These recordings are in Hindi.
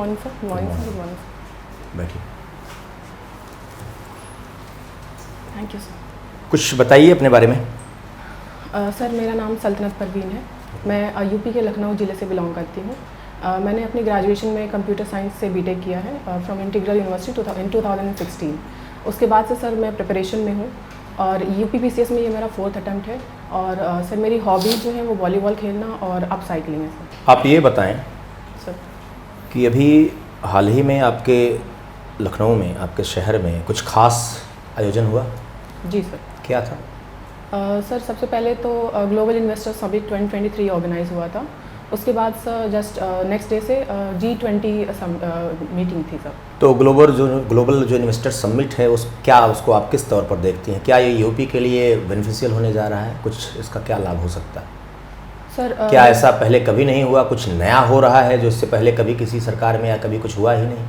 Morning sir. Good morning. बैठिए। Thank you sir. कुछ बताइए अपने बारे में। सर मेरा नाम सल्तनत परवीन है। मैं यूपी के लखनऊ ज़िले से बिलोंग करती हूँ। मैंने अपनी ग्रेजुएशन में कंप्यूटर साइंस से बीटेक किया है फ्रॉम इंटीग्रल यूनिवर्सिटी इन 2016। उसके बाद से सर मैं प्रिपरेशन में हूँ और यूपीपीसीएस में ये मेरा 4th अटैम्प्ट है। और सर मेरी हॉबीज़ जो है वो वॉलीबॉल खेलना और अप साइकिलिंग है सर। आप ये बताएं सर कि अभी हाल ही में आपके लखनऊ में, आपके शहर में कुछ खास आयोजन हुआ? जी सर। क्या था? सर सबसे पहले तो ग्लोबल इन्वेस्टर समिट 2023 ऑर्गेनाइज हुआ था। उसके बाद सर जस्ट नेक्स्ट डे से G20 मीटिंग थी सर। तो ग्लोबल जो इन्वेस्टर समिट है उसको आप किस तौर पर देखती हैं? क्या ये यूपी के लिए बेनिफिशियल होने जा रहा है? कुछ इसका क्या लाभ हो सकता है सर? क्या ऐसा पहले कभी नहीं हुआ? कुछ नया हो रहा है जो इससे पहले कभी किसी सरकार में या कभी कुछ हुआ ही नहीं?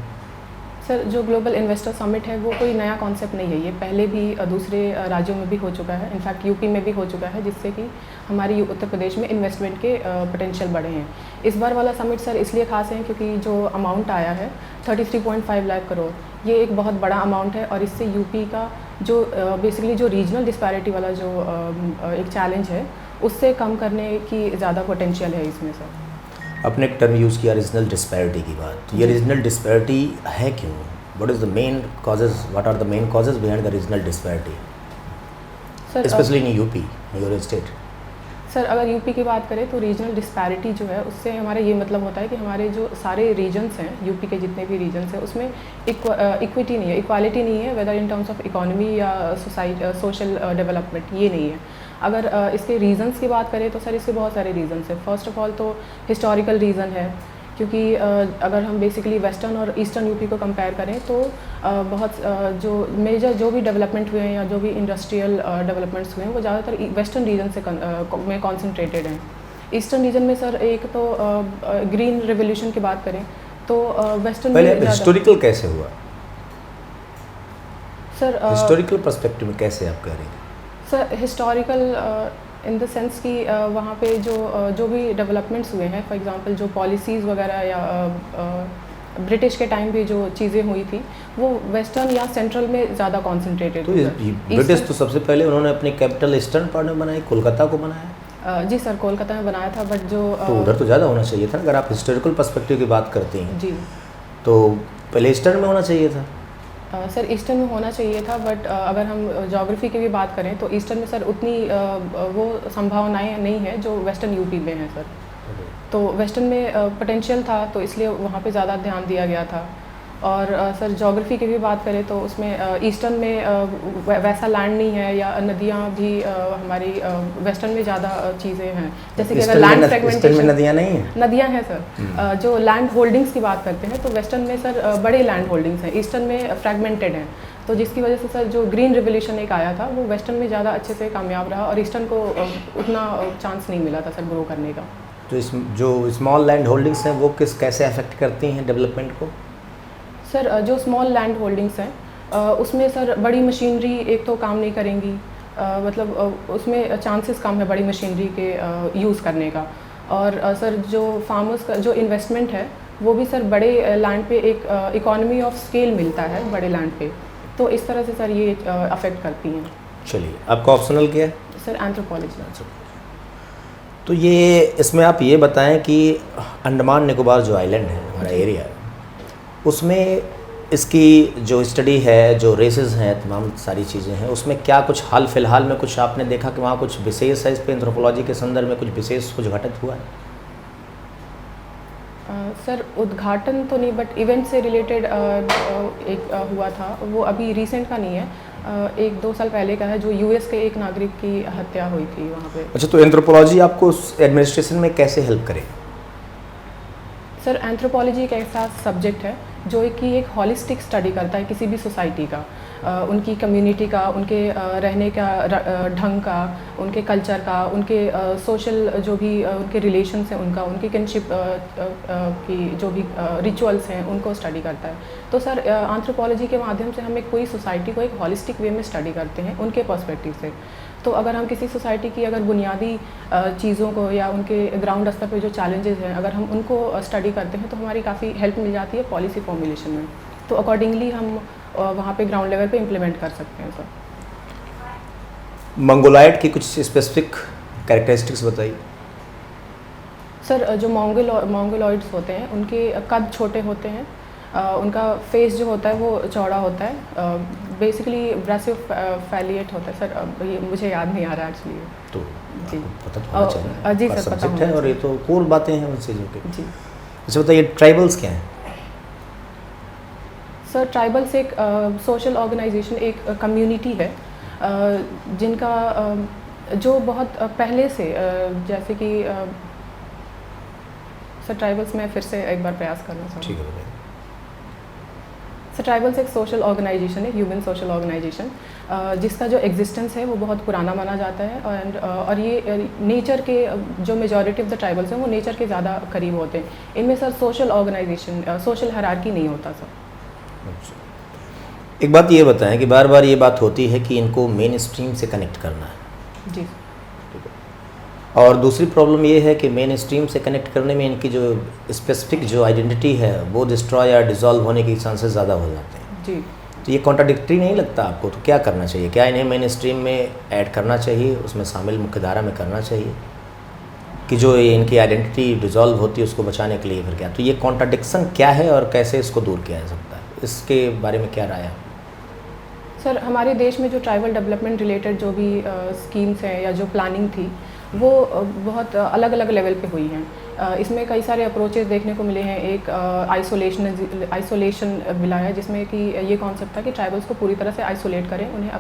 सर जो ग्लोबल इन्वेस्टर समिट है वो कोई नया कॉन्सेप्ट नहीं है। ये पहले भी दूसरे राज्यों में भी हो चुका है, इनफैक्ट यूपी में भी हो चुका है, जिससे कि हमारी उत्तर प्रदेश में इन्वेस्टमेंट के पोटेंशियल बढ़े हैं। इस बार वाला समिट सर इसलिए खास है क्योंकि जो अमाउंट आया है 33.5 लाख करोड़, ये एक बहुत बड़ा अमाउंट है। और इससे यूपी का जो बेसिकली जो रीजनल डिस्पैरिटी वाला जो एक चैलेंज है उससे कम करने की ज़्यादा पोटेंशियल है इसमें सर। आपने एक टर्म यूज़ किया रीजनल डिस्पैरिटी की बात। ये रीजनल डिस्पैरिटी है क्यों? What is the main causes, what are the main causes behind the regional disparity, sir specially in UP, your state? Sir अगर यूपी की बात करें तो रीजनल डिस्पैरिटी जो है उससे हमारा ये मतलब होता है कि हमारे जो सारे रीजन्स हैं, यूपी के जितने भी रीजन्स हैं, उसमें इक्विटी नहीं है, इक्वालिटी नहीं है, whether in terms of economy या सोशल डेवलपमेंट, ये नहीं है। अगर इसके रीज़न्स की बात करें तो सर इसके बहुत सारे रीज़न्स हैं। फर्स्ट ऑफ ऑल तो हिस्टोरिकल रीज़न है, क्योंकि अगर हम बेसिकली वेस्टर्न और ईस्टर्न यूपी को कंपेयर करें तो बहुत जो मेजर जो भी डेवलपमेंट हुए हैं या जो भी इंडस्ट्रियल डेवलपमेंट्स हुए हैं वो ज़्यादातर वेस्टर्न रीजन से में कॉन्सेंट्रेटेड हैं। ईस्टर्न रीजन में सर एक तो ग्रीन रेवोल्यूशन की बात करें तो वेस्टर्न पहले हिस्टोरिकल कैसे हुआ सर? हिस्टोरिकल पर्सपेक्टिव में कैसे आप कह रही हैं? Sir historical in the sense कि वहाँ पे जो भी डेवलपमेंट्स हुए हैं, फॉर एग्जांपल जो पॉलिसीज़ वगैरह या ब्रिटिश के टाइम पे जो चीज़ें हुई थी वो वेस्टर्न या सेंट्रल में ज़्यादा कॉन्सेंट्रेटेड। तो ब्रिटिश तो सबसे पहले उन्होंने अपनी कैपिटल ईस्टर्न पार्ट में बनाई, कोलकाता को बनाया। जी सर, कोलकाता में बनाया था, बट जो तो उधर तो ज़्यादा होना चाहिए था। अगर आप हिस्टोरिकल पर्सपेक्टिव की बात करती हैं जी, तो पहले ईस्टर्न में होना चाहिए था। सर ईस्टर्न में होना चाहिए था, बट अगर हम ज्योग्राफी की भी बात करें तो ईस्टर्न में सर उतनी वो संभावनाएं नहीं है जो वेस्टर्न यूपी में है सर। तो वेस्टर्न में पोटेंशियल था तो इसलिए वहाँ पे ज़्यादा ध्यान दिया गया था। और सर ज्योग्राफी की भी बात करें तो उसमें ईस्टर्न में वैसा लैंड नहीं है या नदियाँ भी हमारी वेस्टर्न में ज़्यादा चीज़ें हैं, जैसे कि अगर लैंड फ्रेगमेंटेशन में नदियाँ नहीं हैं। नदियाँ हैं सर। जो लैंड होल्डिंग्स की बात करते हैं तो वेस्टर्न में सर बड़े लैंड होल्डिंग्स हैं, ईस्टर्न में फ्रेगमेंटेड हैं। तो जिसकी वजह से सर जो ग्रीन रिवोल्यूशन एक आया था वो वेस्टर्न में ज़्यादा अच्छे से कामयाब रहा और ईस्टर्न को उतना चांस नहीं मिला था सर ग्रो करने का। तो जो स्मॉल लैंड होल्डिंग्स हैं वो कैसे अफेक्ट करती हैं डेवलपमेंट को? सर जो स्मॉल लैंड होल्डिंग्स हैं उसमें सर बड़ी मशीनरी एक तो काम नहीं करेंगी, मतलब उसमें चांसेस कम है बड़ी मशीनरी के यूज़ करने का। और सर जो फार्मर्स का जो इन्वेस्टमेंट है वो भी सर बड़े लैंड पे एक इकोनॉमी ऑफ स्केल मिलता है बड़े लैंड पे, तो इस तरह से सर ये अफेक्ट करती हैं। चलिए, आपका ऑप्शनल क्या है? Sir anthropology. तो ये इसमें आप ये बताएं कि अंडमान निकोबार जो आइलैंड है हमारा एरिया है, उसमें इसकी जो स्टडी है, जो रेसेस हैं, तमाम सारी चीज़ें हैं, उसमें क्या कुछ हाल फिलहाल में कुछ आपने देखा कि वहाँ कुछ विशेष है इस पर एंथ्रोपोलॉजी के संदर्भ में कुछ विशेष कुछ घटित हुआ है? सर उद्घाटन तो नहीं, बट इवेंट से रिलेटेड एक हुआ था, वो अभी रिसेंट का नहीं है, 1-2 साल पहले का है, जो यूएस के एक नागरिक की हत्या हुई थी वहाँ पे। अच्छा, तो एंथ्रोपोलॉजी आपको उस एडमिनिस्ट्रेशन में कैसे हेल्प करे? सर एंथ्रोपोलॉजी एक ऐसा सब्जेक्ट है जो कि एक हॉलिस्टिक स्टडी करता है किसी भी सोसाइटी का। उनकी कम्युनिटी का, उनके रहने का ढंग का, उनके कल्चर का, उनके सोशल जो भी उनके रिलेशंस हैं उनका, उनकी किनशिप की जो भी रिचुअल्स हैं उनको स्टडी करता है। तो सर एंथ्रोपोलॉजी के माध्यम से हम एक कोई सोसाइटी को एक हॉलिस्टिक वे में स्टडी करते हैं उनके पर्सपेक्टिव से। तो अगर हम किसी सोसाइटी की अगर बुनियादी चीज़ों को या उनके ग्राउंड स्तर पे जो चैलेंजेस हैं अगर हम उनको स्टडी करते हैं तो हमारी काफ़ी हेल्प मिल जाती है पॉलिसी फॉर्मुलेशन में। तो अकॉर्डिंगली हम वहाँ पे ग्राउंड लेवल पे इम्प्लीमेंट कर सकते हैं सर। मंगोलाइड की कुछ स्पेसिफिक कैरेक्टरिस्टिक्स बताइए। सर जो मोंगोलॉइड्स होते हैं उनके कद छोटे होते हैं, उनका फेस जो होता है वो चौड़ा होता है, बेसिकली ब्रासियोफैलिएट होता है सर। ये मुझे याद नहीं आ रहा एक्चुअली। तो जी पता तो होना चाहिए, जी सर, पता सब्जेक्ट होना है और ये तो कोर बातें हैं उनसे जो कि। जी अच्छा बताइए, ट्राइबल्स क्या हैं? सर ट्राइबल्स एक सोशल ऑर्गेनाइजेशन, एक कम्युनिटी है जिनका जो बहुत पहले से जैसे कि सर ट्राइबल्स मैं फिर से एक बार प्रयास करना चाहूँगी। ठीक है बताइए। सर ट्राइबल्स एक सोशल ऑर्गेनाइजेशन है, ह्यूमन सोशल ऑर्गेनाइजेशन, जिसका जो एग्जिस्टेंस है वो बहुत पुराना माना जाता है। और ये नेचर के जो मेजॉरिटी ऑफ द ट्राइबल्स हैं वो नेचर के ज़्यादा करीब होते हैं। इनमें sir social organisation, social hierarchy नहीं होता सर। एक बात ये बताएं कि बार बार ये बात होती है कि इनको मेन स्ट्रीम से कनेक्ट करना है, जी। और दूसरी प्रॉब्लम ये है कि मेन स्ट्रीम से कनेक्ट करने में इनकी जो स्पेसिफिक जो आइडेंटिटी है वो डिस्ट्रॉय या डिसॉल्व होने के चांसेस ज़्यादा हो जाते हैं। जी। तो ये कॉन्ट्राडिक्टरी नहीं लगता आपको? तो क्या करना चाहिए? क्या इन्हें मेन स्ट्रीम में ऐड करना चाहिए, उसमें शामिल मुख्यधारा में करना चाहिए, कि जो ये इनकी आइडेंटिटी डिसॉल्व होती है उसको बचाने के लिए फिर क्या? तो ये कॉन्ट्राडिक्शन क्या है और कैसे इसको दूर किया जा सकता है, इसके बारे में क्या राय है? सर हमारे देश में जो ट्राइबल डेवलपमेंट रिलेटेड जो भी स्कीम्स हैं या जो प्लानिंग थी वो बहुत अलग अलग लेवल पे हुई हैं। इसमें कई सारे अप्रोचेस देखने को मिले हैं। एक आइसोलेशन मिला है जिसमें कि ये कॉन्सेप्ट था कि ट्राइबल्स को पूरी तरह से आइसोलेट करें, उन्हें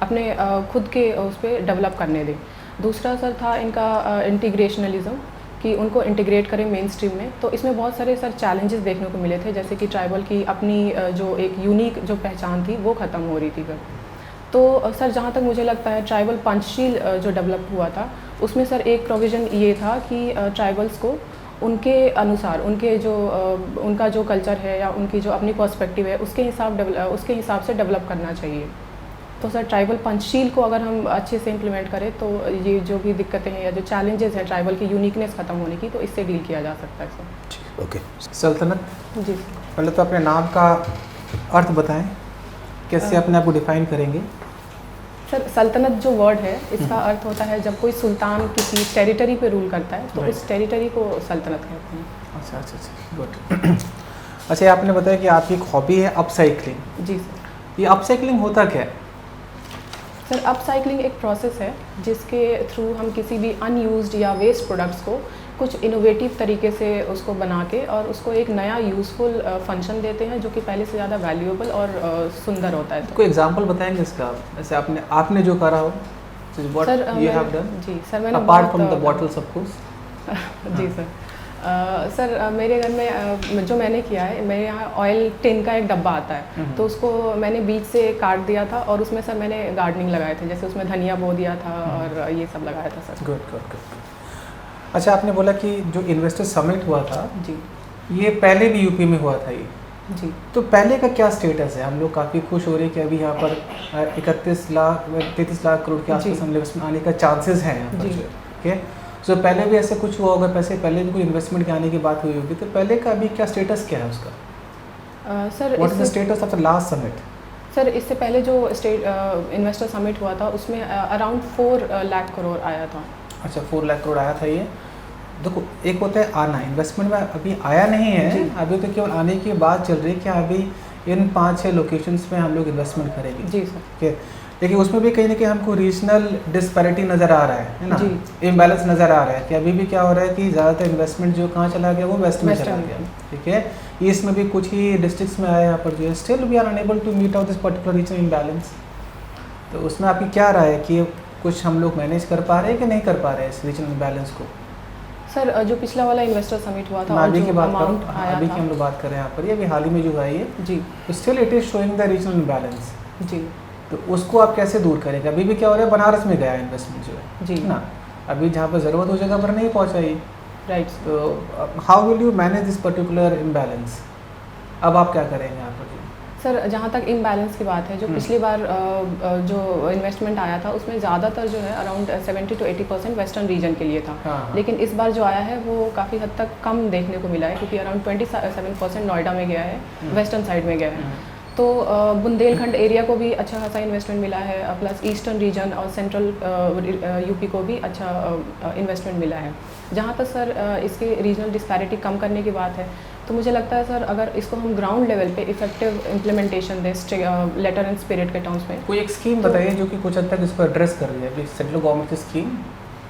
अपने खुद के उस पर डेवलप करने दें। दूसरा सर था इनका इंटीग्रेशनलिज्म, कि उनको इंटीग्रेट करें मेन स्ट्रीम में। तो इसमें बहुत सारे सर चैलेंजेस देखने को मिले थे, जैसे कि ट्राइबल की अपनी जो एक यूनिक जो पहचान थी वो ख़त्म हो रही थी फिर। तो सर जहाँ तक मुझे लगता है ट्राइबल पंचशील जो डेवलप हुआ था उसमें सर एक प्रोविज़न ये था कि ट्राइबल्स को उनके अनुसार उनका जो कल्चर है या उनकी जो अपनी पर्सपेक्टिव है उसके हिसाब से डेवलप करना चाहिए। तो सर ट्राइबल पंचशील को अगर हम अच्छे से इम्प्लीमेंट करें तो ये जो भी दिक्कतें हैं या जो चैलेंजेस हैं ट्राइबल की यूनिकनेस ख़त्म होने की, तो इससे डील किया जा सकता है सर। ओके। सल्तनत, जी पहले तो अपने नाम का अर्थ बताएं, कैसे अपने आप को डिफाइन करेंगे? सर सल्तनत जो वर्ड है इसका अर्थ होता है जब कोई सुल्तान किसी टेरिटरी पे रूल करता है तो उस टेरिटरी को सल्तनत कहते हैं। अच्छा, गुड। अच्छा, ये आपने बताया कि आपकी एक हॉबी है अपसाइक्लिंग। जी सर। ये अपसाइक्लिंग होता क्या है? सर अपसाइक्लिंग एक प्रोसेस है जिसके थ्रू हम किसी भी अनयूज्ड या वेस्ट प्रोडक्ट्स को कुछ इनोवेटिव तरीके से उसको बना के और उसको एक नया यूज़फुल फंक्शन देते हैं जो कि पहले से ज़्यादा वैल्यूएबल और सुंदर होता है। कोई एग्जांपल बताएंगे इसका, जैसे आपने जो करा हो? Sir you have done? जी सर, मैंने apart from the bottles of course। जी सर। सर मेरे घर में जो मैंने किया है, मेरे यहाँ ऑयल टिन का एक डब्बा आता है तो उसको मैंने बीच से काट दिया था और उसमें सर मैंने गार्डनिंग लगाए थे, जैसे उसमें धनिया बो दिया था और ये सब लगाया था सर। गुड। अच्छा, आपने बोला कि जो इन्वेस्टर समिट हुआ था जी, ये पहले भी यूपी में हुआ था ये जी। तो पहले का क्या स्टेटस है? हम लोग काफ़ी खुश हो रहे हैं कि अभी यहाँ पर 33 लाख करोड़ के आसपास इन्वेस्टमेंट आने का चांसेस हैं यहाँ पर जो है। सो पहले भी ऐसे कुछ हुआ होगा, पैसे पहले भी कोई इन्वेस्टमेंट के आने की बात हुई होगी, तो पहले का अभी क्या स्टेटस क्या है उसका? Sir what is the status of the last summit? Sir इससे पहले जो इन्वेस्टर समिट हुआ था उसमें अराउंड 4 लाख करोड़ आया था। अच्छा, 4 लाख करोड़ आया था। ये देखो, एक होता है आना, इन्वेस्टमेंट में अभी आया नहीं है, अभी तो केवल आने की बात चल रही है कि अभी इन 5-6 लोकेशंस में हम लोग इन्वेस्टमेंट करेंगे। जी सर। ठीक है, लेकिन उसमें भी कहीं ना कहीं हमको रीजनल डिस्पैरिटी नज़र आ रहा है ना, जी। इम्बैलेंस नज़र आ रहा है कि अभी भी क्या हो रहा है कि ज़्यादातर इन्वेस्टमेंट जो कहाँ चला गया वो वेस्ट में चला गया। ठीक है, ईस्ट में भी कुछ ही डिस्ट्रिक्ट्स में आया यहाँ पर जो है, still we are unable to meet out this particular regional imbalance. तो उसमें आपकी क्या राय है कि कुछ हम लोग मैनेज कर पा रहे हैं कि नहीं कर पा रहे हैं इस रीजनल इम्बैलेंस को? सर जो पिछला वाला इन्वेस्टर समिट हुआ था मैं और अभी जो की बात करूँ, अमाउंट आया अभी की हम था, लोग बात कर रहे हैं यहाँ पर, ये अभी हाल ही में जो आई है, जी still it is showing the regional imbalance. जी तो उसको आप कैसे दूर करेंगे? अभी भी क्या हो रहा है, बनारस में गया इन्वेस्टमेंट जो है जी ना, अभी जहाँ पर ज़रूरत हो जगह पर नहीं पहुँचा ये। राइट। तो how will you manage this particular imbalance? अब आप क्या करेंगे यहाँ पर? सर जहाँ तक इम्बैलेंस की बात है, जो पिछली बार जो इन्वेस्टमेंट आया था उसमें ज़्यादातर जो है अराउंड 70 to 80% वेस्टर्न रीजन के लिए था। हाँ। लेकिन इस बार जो आया है वो काफ़ी हद तक कम देखने को मिला है, क्योंकि अराउंड 27% नोएडा में गया है, वेस्टर्न साइड में गया है। तो बुंदेलखंड एरिया को भी अच्छा खासा इन्वेस्टमेंट मिला है, प्लस ईस्टर्न रीजन और सेंट्रल यूपी को भी अच्छा इन्वेस्टमेंट मिला है। जहाँ तक सर इसके रीजनल डिस्पैरिटी कम करने की बात है, तो मुझे लगता है सर अगर इसको हम ग्राउंड लेवल पे इफेक्टिव इम्प्लीमेंटेशन दें लेटर एंड स्पिरिट के टर्म्स में। कोई एक स्कीम बताइए जो कि कुछ हद तक इसको एड्रेस कर रही है, सेंट्रल गवर्नमेंट की स्कीम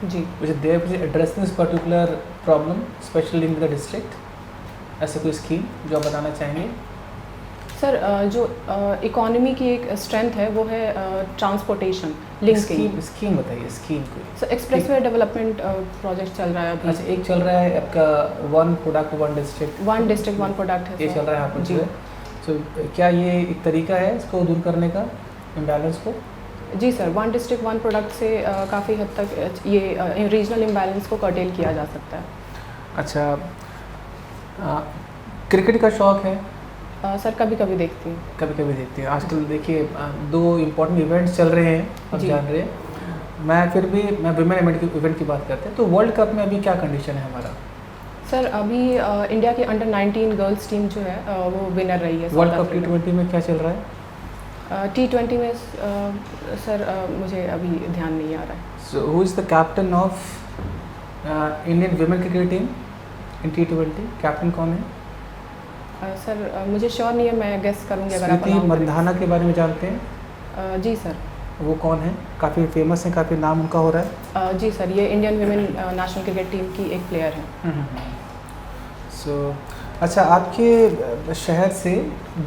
जी which is there to address this particular problem, especially in the district. ऐसे कोई स्कीम जो आप बताना चाहेंगे? सर जो इकोनॉमी की एक स्ट्रेंथ है वो है ट्रांसपोर्टेशन लिंकिंग। स्कीम बताइए, स्कीम कोई। सर एक्सप्रेसवे डेवलपमेंट प्रोजेक्ट चल रहा है अभी। अच्छा, एक चल रहा है आपका one product one district, one district one product है ये सर। चल रहा है यहाँ पर जी जो है। तो क्या ये एक तरीका है इसको दूर करने का, इम्बैलेंस को? जी sir, one district one product से काफ़ी हद तक ये रीजनल इम्बैलेंस को कर्टेल किया जा सकता है। अच्छा, क्रिकेट का शौक है? सर कभी कभी देखती हूँ। कभी कभी देखते हैं। आजकल देखिए दो इम्पोर्टेंट इवेंट्स चल रहे हैं, आप जी। जान रहे हैं। मैं विमेन इवेंट की बात करते हैं, तो वर्ल्ड कप में अभी क्या कंडीशन है हमारा? सर अभी इंडिया की अंडर 19 गर्ल्स टीम जो है वो विनर रही है। वर्ल्ड कप T20 में क्या चल रहा है? T20 में सर मुझे अभी ध्यान नहीं आ रहा है। So who is the captain of Indian women cricket team in T20? Captain कौन है? सर मुझे श्योर नहीं है, मैं गेस करूँगी अगर आप स्मृति allow करें। मंधाना के बारे में जानते हैं? जी सर। वो कौन है? काफ़ी फेमस है, काफ़ी नाम उनका हो रहा है। जी सर, ये Indian women national cricket team की एक प्लेयर है। सो अच्छा, आपके शहर से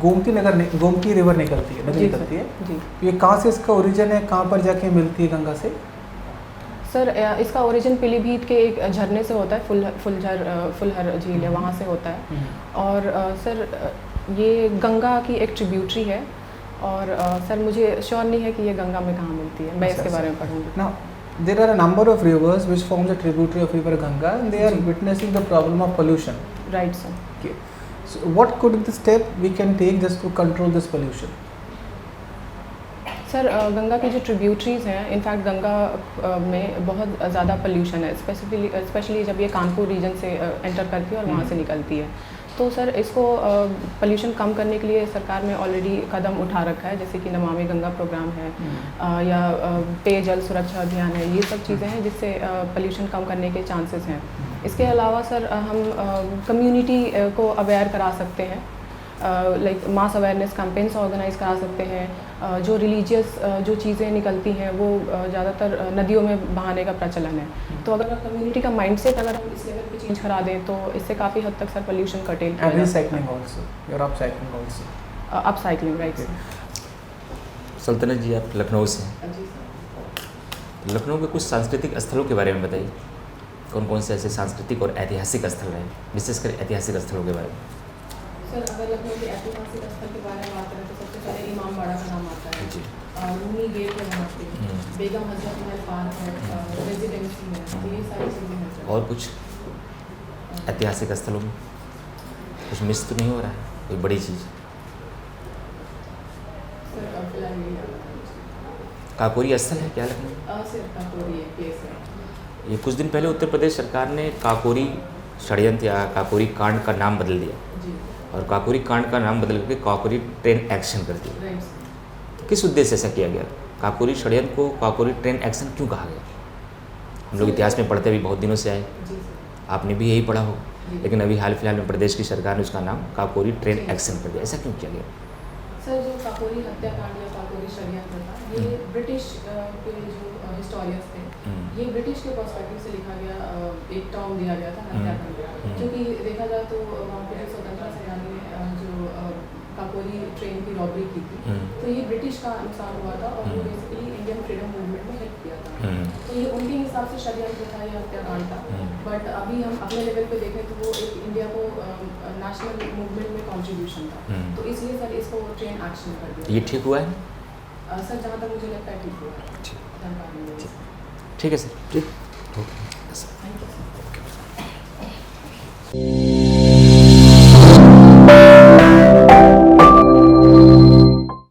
गोमती रिवर निकलती है, नदी जी निकलती है। जी ये कहाँ से इसका ओरिजिन है, कहाँ पर जाके मिलती है गंगा से? सर इसका ओरिजिन पीलीभीत के एक झरने से होता है, फुलहर झील है, वहाँ से होता है। और सर ये गंगा की एक ट्रिब्यूटरी है, और सर मुझे श्योर नहीं है कि ये गंगा में कहाँ मिलती है, मैं इसके बारे में पढ़ूँगी। Now, there are a number of rivers which form the tributary of river Ganga, and they are जी। witnessing the problem of pollution. Right sir. Okay. So, what could be the step we can take just to control this pollution? Sir Ganga की जो ट्रिब्यूटरीज़ हैं, इनफैक्ट गंगा में बहुत ज़्यादा पोल्यूशन है, स्पेशली जब ये कानपुर रीजन से एंटर करती है और वहाँ से निकलती है। तो सर इसको पोल्यूशन कम करने के लिए सरकार ने ऑलरेडी कदम उठा रखा है, जैसे कि नमामि गंगा प्रोग्राम है या पेयजल सुरक्षा अभियान है। ये सब चीज़ें हैं जिससे पोल्यूशन कम करने के चांसेस हैं। इसके अलावा सर हम कम्युनिटी को अवेयर करा सकते हैं, like mass awareness campaigns organise करा सकते हैं। जो रिलीजियस जो चीज़ें निकलती हैं वो ज़्यादातर नदियों में बहाने का प्रचलन है। तो अगर कम्युनिटी का माइंडसेट अगर हम इस लेवल पे चेंज करा दें तो इससे काफ़ी हद तक सर पोल्यूशन कर्टेल किया जा सकता Recycling also, you're upcycling also. है। अपसाइक्लिंग, राइट सल्तनत जी, आप लखनऊ से हैं। जी सर। तो लखनऊ के कुछ सांस्कृतिक स्थलों के बारे में बताइए, कौन कौन से ऐसे सांस्कृतिक और ऐतिहासिक स्थल हैं, विशेषकर ऐतिहासिक स्थलों के बारे में? सर अगर लखनऊ के ऐतिहासिक स्थल के बारे में बात करें तो सबसे पहले इमामबाड़ा का नाम आता है। जी। रूनी गेट है वहाँ पे, बेगम हजरत महल पार्क है, रेजिडेंसी है, तो ये सारी चीज़ें हैं सर। और कुछ ऐतिहासिक स्थलों में कुछ मिस तो नहीं हो रहा है, कोई बड़ी चीज़? सर फिलहाल यही आ रहा है। काकोरी स्थल है क्या लखनऊ? सर काकोरी एक प्लेस है। ये कुछ दिन पहले उत्तर प्रदेश सरकार ने काकोरी षड्यंत्र या काकोरी कांड का नाम बदल दिया, जी और काकोरी कांड का नाम बदल के काकोरी ट्रेन एक्शन कर दिया। Right sir. तो किस उद्देश्य से ऐसा किया गया? काकोरी षड्यंत्र को काकोरी ट्रेन एक्शन क्यों कहा गया? हम लोग इतिहास में पढ़ते भी बहुत दिनों से आए, जी सर। आपने भी यही पढ़ा हो, जी। लेकिन अभी हाल फिलहाल में प्रदेश की सरकार ने उसका नाम काकोरी ट्रेन एक्शन कर दिया। ऐसा क्यों किया गया? सर जो काकोरी हत्याकांड या काकोरी षड्यंत्र था, ये ब्रिटिश के जो हिस्टोरियंस थे, ये ब्रिटिश के पर्सपेक्टिव से लिखा गया एक टर्म दिया गया था हत्याकांड। क्योंकि देखा जाए तो वहाँ पे जो स्वतंत्रता सेनानी ने जो काकोरी ट्रेन की रॉबरी की थी, तो ये ब्रिटिश का नुकसान हुआ था और वो बेसिकली इंडियन फ्रीडम मूवमेंट में हेल्प किया था। तो ये उनके हिसाब से षड्यंत्र था या हत्याकांड था, बट अभी हम अपने लेवल पे देखें तो वो एक इंडिया को नेशनल मूवमेंट में कॉन्ट्रीब्यूशन था, तो इसलिए सर इसको ट्रेन एक्शन कर दिया। ये ठीक हुआ है? सर जहाँ तक मुझे लगता है ठीक हुआ है। जानकारी मिली। ठीक है सर, ठीक। Thank you sir.